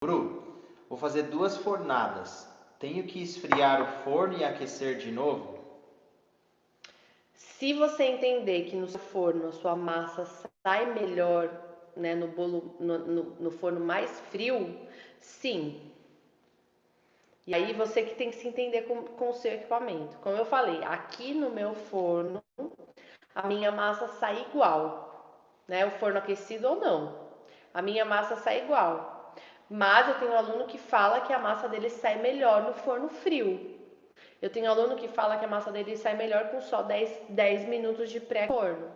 Bru, vou fazer 2 fornadas. Tenho que esfriar o forno e aquecer de novo? Se você entender que no seu forno a sua massa sai melhor, né, no bolo, no forno mais frio, sim. E aí você que tem que se entender com o seu equipamento. Como eu falei, aqui no meu forno, a minha massa sai igual, né? O forno aquecido ou não. A minha massa sai igual. Mas eu tenho um aluno que fala que a massa dele sai melhor no forno frio. Eu tenho aluno que fala que a massa dele sai melhor com só 10 minutos de pré-forno.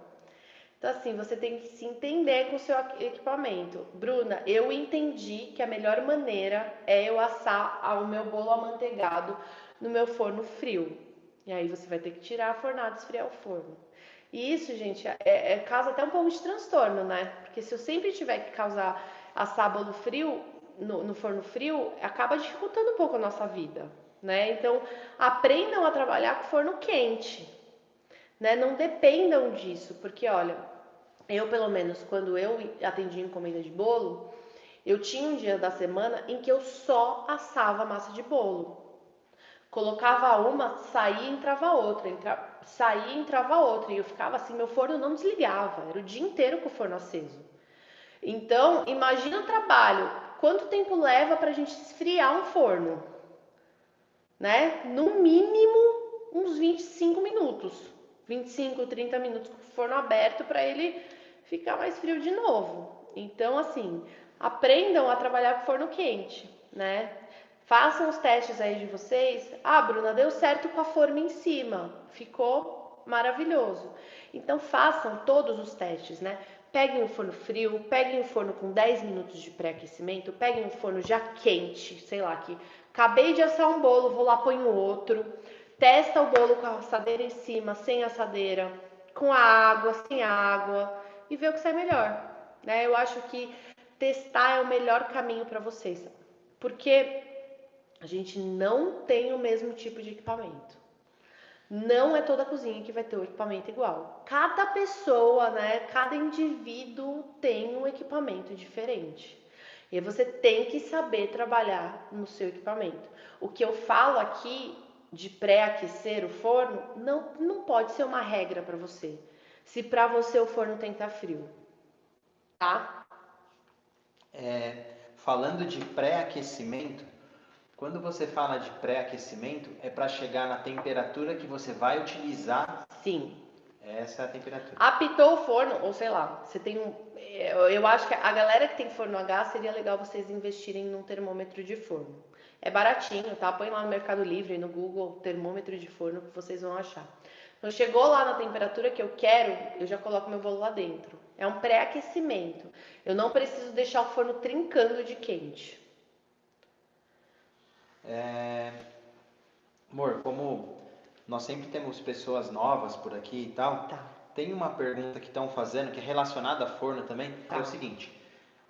Então, assim, você tem que se entender com o seu equipamento. Bruna, eu entendi que a melhor maneira é eu assar o meu bolo amanteigado no meu forno frio. E aí você vai ter que tirar a fornada e esfriar o forno. E isso, gente, causa até um pouco de transtorno, né? Porque se eu sempre tiver que assar bolo frio, no forno frio, acaba dificultando um pouco a nossa vida, né? Então, aprendam a trabalhar com forno quente, né? Não dependam disso, porque olha, eu pelo menos quando eu atendi encomenda de bolo, eu tinha um dia da semana em que eu só assava massa de bolo. Colocava uma, saía e entrava outra, saía e entrava outra, e eu ficava assim, meu forno não desligava, era o dia inteiro com o forno aceso. Então, imagina o trabalho, quanto tempo leva para a gente esfriar um forno, né? No mínimo uns 25 minutos, 25, 30 minutos com o forno aberto para ele ficar mais frio de novo. Então, assim, aprendam a trabalhar com forno quente, né? Façam os testes aí de vocês. Ah, Bruna, deu certo com a forma em cima, ficou maravilhoso. Então, façam todos os testes, né? Peguem um forno frio, peguem um forno com 10 minutos de pré-aquecimento, peguem um forno já quente, sei lá, que acabei de assar um bolo, vou lá, ponho outro. Testa o bolo com a assadeira em cima, sem assadeira, com a água, sem água, e vê o que sai melhor, né? Eu acho que testar é o melhor caminho para vocês, porque a gente não tem o mesmo tipo de equipamento. Não é toda cozinha que vai ter o equipamento igual. Cada pessoa, né, cada indivíduo tem um equipamento diferente. E você tem que saber trabalhar no seu equipamento. O que eu falo aqui de pré-aquecer o forno não pode ser uma regra para você. Se para você o forno tem que estar frio, tá? Falando de pré-aquecimento, quando você fala de pré-aquecimento, é para chegar na temperatura que você vai utilizar. Sim. Essa é a temperatura. Apitou o forno, ou sei lá, você tem um. Eu acho que a galera que tem forno a gás seria legal vocês investirem num termômetro de forno. É baratinho, tá? Põe lá no Mercado Livre, no Google, termômetro de forno, que vocês vão achar. Então, chegou lá na temperatura que eu quero, eu já coloco meu bolo lá dentro. É um pré-aquecimento. Eu não preciso deixar o forno trincando de quente. Amor, como nós sempre temos pessoas novas por aqui e tal, Tá, tem uma pergunta que estão fazendo que é relacionada a forno também, que é o tá, seguinte: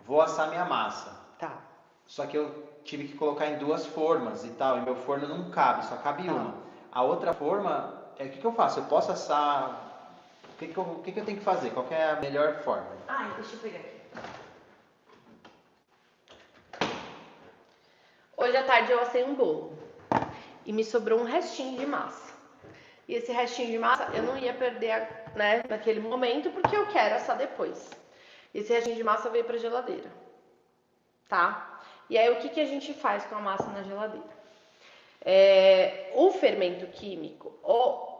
vou assar minha massa, tá, só que eu tive que colocar em 2 formas e tal, e meu forno não cabe, só cabe tá. uma. A outra forma, o que eu faço? Eu posso assar. O que eu tenho que fazer? Qual que é a melhor forma? Ai, deixa eu pegar aqui. Hoje à tarde eu assei um bolo e me sobrou um restinho de massa. E esse restinho de massa eu não ia perder, né, naquele momento, porque eu quero assar depois. Esse restinho de massa veio para a geladeira, tá? E aí o que a gente faz com a massa na geladeira? O fermento químico,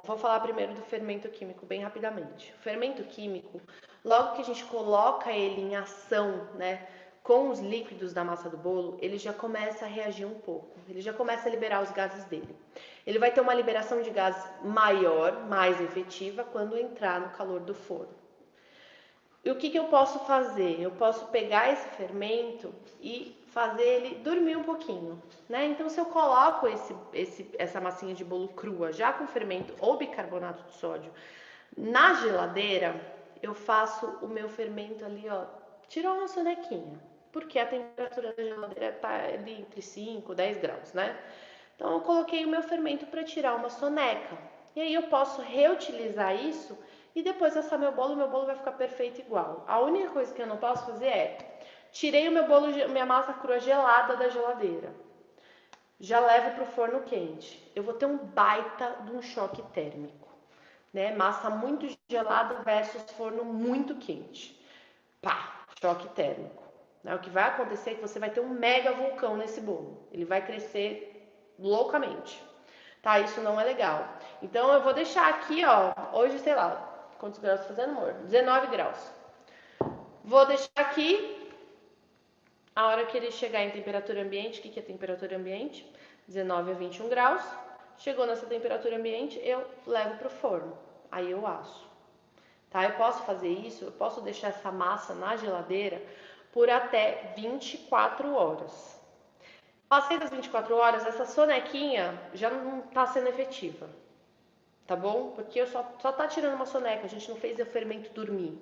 vou falar primeiro do fermento químico bem rapidamente. O fermento químico, logo que a gente coloca ele em ação, né, com os líquidos da massa do bolo, ele já começa a reagir um pouco, ele já começa a liberar os gases dele. Ele vai ter uma liberação de gás maior, mais efetiva, quando entrar no calor do forno. E o que eu posso fazer? Eu posso pegar esse fermento e fazer ele dormir um pouquinho, né? Então, se eu coloco essa massinha de bolo crua, já com fermento ou bicarbonato de sódio, na geladeira, eu faço o meu fermento ali, ó, tirar uma sonequinha, porque a temperatura da geladeira tá ali entre 5 e 10 graus, né? Então, eu coloquei o meu fermento para tirar uma soneca. E aí eu posso reutilizar isso e depois assar meu bolo vai ficar perfeito igual. A única coisa que eu não posso fazer é Tirei o meu bolo, minha massa crua gelada da geladeira. Já levo para o forno quente. Eu vou ter um baita de um choque térmico, né? Massa muito gelada versus forno muito quente. Pá, choque térmico. O que vai acontecer é que você vai ter um mega vulcão nesse bolo. Ele vai crescer loucamente. Tá, isso não é legal. Então eu vou deixar aqui, ó, hoje, sei lá, quantos graus tá fazendo, amor? 19 graus. Vou deixar aqui, a hora que ele chegar em temperatura ambiente, o que é temperatura ambiente? 19 a 21 graus. Chegou nessa temperatura ambiente, eu levo pro forno. Aí eu asso. Tá? Eu posso fazer isso, eu posso deixar essa massa na geladeira por até 24 horas. Passei das 24 horas, essa sonequinha já não tá sendo efetiva, tá bom? Porque eu só tá tirando uma soneca, a gente não fez o fermento dormir.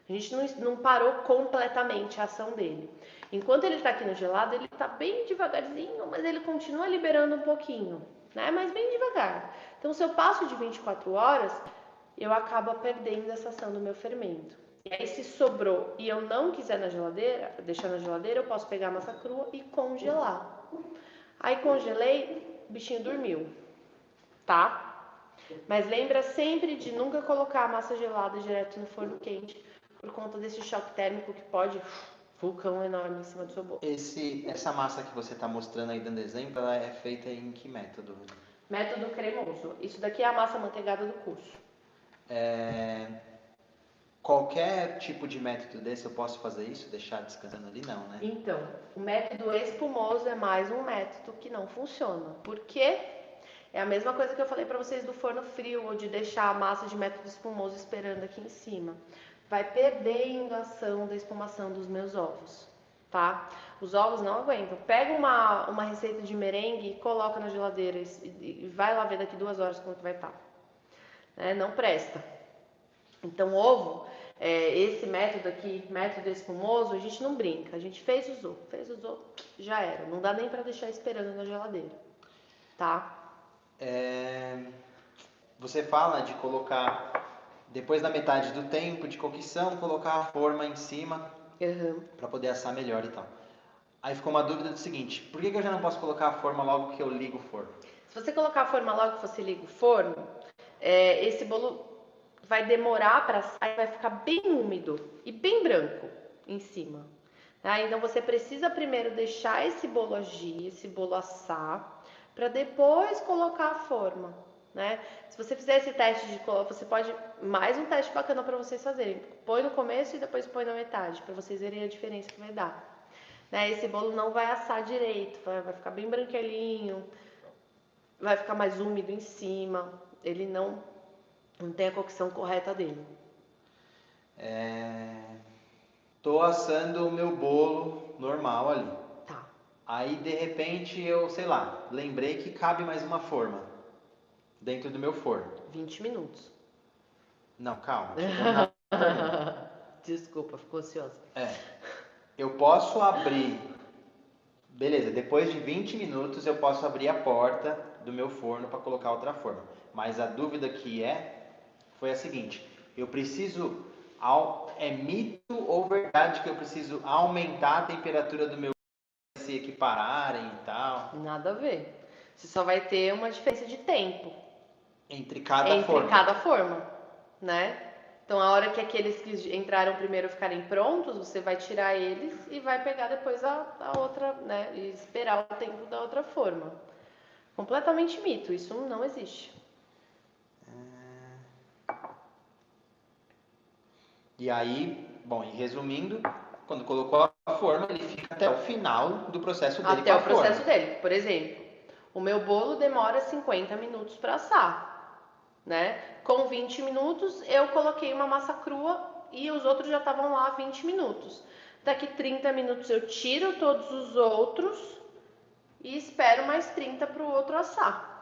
A gente não parou completamente a ação dele. Enquanto ele tá aqui no gelado, ele tá bem devagarzinho, mas ele continua liberando um pouquinho, né? Mas bem devagar. Então, se eu passo de 24 horas, eu acabo perdendo essa ação do meu fermento. E aí, se sobrou e eu não quiser na geladeira, deixar na geladeira, eu posso pegar a massa crua e congelar. Aí congelei, o bichinho dormiu, tá? Mas lembra sempre de nunca colocar a massa gelada direto no forno quente, por conta desse choque térmico que pode vulcão enorme em cima do seu bolo. Essa massa que você está mostrando aí, dando exemplo, ela é feita em que método? Método cremoso. Isso daqui é a massa manteigada do curso. Qualquer tipo de método desse eu posso fazer isso? Deixar descansando ali? Não, né? Então, o método espumoso é mais um método que não funciona. Por quê? É a mesma coisa que eu falei para vocês do forno frio, ou de deixar a massa de método espumoso esperando aqui em cima. Vai perdendo a ação da espumação dos meus ovos, tá? Os ovos não aguentam. Pega uma receita de merengue, coloca na geladeira e vai lá ver daqui 2 horas como que vai estar. Não presta. Então, ovo, esse método aqui, método espumoso, a gente não brinca. A gente fez, usou, já era. Não dá nem para deixar esperando na geladeira, tá? Você fala de colocar, depois da metade do tempo de cocção, colocar a forma em cima para poder assar melhor e tal. Aí ficou uma dúvida do seguinte, por que eu já não posso colocar a forma logo que eu ligo o forno? Se você colocar a forma logo que você liga o forno, esse bolo vai demorar para assar e vai ficar bem úmido e bem branco em cima. Tá? Então você precisa primeiro deixar esse bolo agir, esse bolo assar, para depois colocar a forma. Né? Se você fizer esse teste de você pode, mais um teste bacana para vocês fazerem. Põe no começo e depois põe na metade, para vocês verem a diferença que vai dar. Né? Esse bolo não vai assar direito, vai ficar bem branquelinho, vai ficar mais úmido em cima, ele não tem a cocção correta dele. Tô assando o meu bolo normal ali. Tá. Aí de repente eu, sei lá, lembrei que cabe mais uma forma dentro do meu forno. 20 minutos. Não, calma. Chegando na... Desculpa, ficou ansiosa. Eu posso abrir. Beleza, depois de 20 minutos eu posso abrir a porta do meu forno para colocar outra forma. Mas a dúvida que foi a seguinte: eu preciso. É mito ou verdade que eu preciso aumentar a temperatura do meu para se equipararem e tal? Nada a ver. Você só vai ter uma diferença de tempo Entre cada forma, né? Então, a hora que aqueles que entraram primeiro ficarem prontos, você vai tirar eles e vai pegar depois a outra, né? E esperar o tempo da outra forma. Completamente mito, isso não existe. E aí, bom, e resumindo, quando colocou a forma, ele fica até o final do processo dele. Até o processo dele. Por exemplo, o meu bolo demora 50 minutos para assar, né? Com 20 minutos eu coloquei uma massa crua e os outros já estavam lá 20 minutos. Daqui 30 minutos eu tiro todos os outros e espero mais 30 para o outro assar.